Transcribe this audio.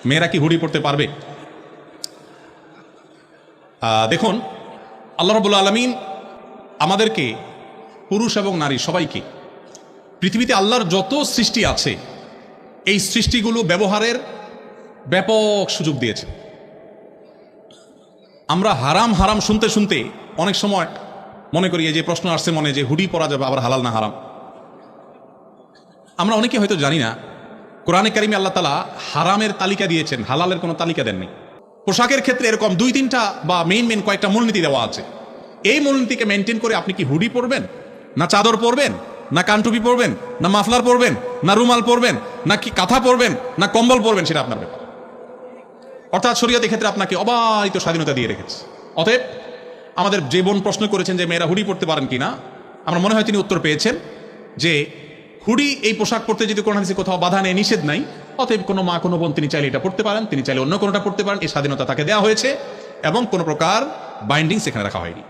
মেয়েরা কি হুডি পরতে পারবে? দেখুন, আল্লাহ রাব্বুল আলামিন আমাদেরকে, পুরুষ এবং নারী সবাইকে, পৃথিবীতে আল্লাহর যত সৃষ্টি আছে এই সৃষ্টিগুলো ব্যবহারের ব্যাপক সুযোগ দিয়েছে। আমরা হারাম হারাম শুনতে শুনতে অনেক সময় মনে করি, এই যে প্রশ্ন আসছে মনে, যে হুডি পরা যাবে, আবার হালাল না হারাম। আমরা অনেকে হয়তো জানি না, কোরআনে কারিমে আল্লাহ তাআলা হারামের তালিকা দিয়েছেন, হালালের কোনো তালিকা দেননি। পোশাকের ক্ষেত্রে এরকম 2-3টা বা মেইন কয়েকটা মূলনীতি দেওয়া আছে। এই মূলনীতিকে মেনটেন করে আপনি কি হুডি পরবেন, না চাদর পরবেন, না কানটুপি পরবেন, না মাফলার পরবেন, না রুমাল পরবেন, না কি কাঁথা পরবেন, না কম্বল পরবেন, সেটা আপনার ব্যাপার। অর্থাৎ শরীয়ত এক্ষেত্রে আপনাকে অবারিত স্বাধীনতা দিয়ে রেখেছে। অতএব আমাদের যে বোন প্রশ্ন করেছেন যে মেয়েরা হুডি পরতে পারেন কিনা, আমার মনে হয় তিনি উত্তর পেয়েছেন যে হুডি এই পোশাক পরতে যদি কোনো হাদিসে কোথাও বাধা নেই, নিষেধ নাই, অতএব কোনো মা কোনো বোন তিনি চাইলে এটা পড়তে পারেন, তিনি চাইলে অন্য কোনোটা পড়তে পারেন। এই স্বাধীনতা তাকে দেওয়া হয়েছে এবং কোনো প্রকার বাইন্ডিং সেখানে রাখা হয়নি।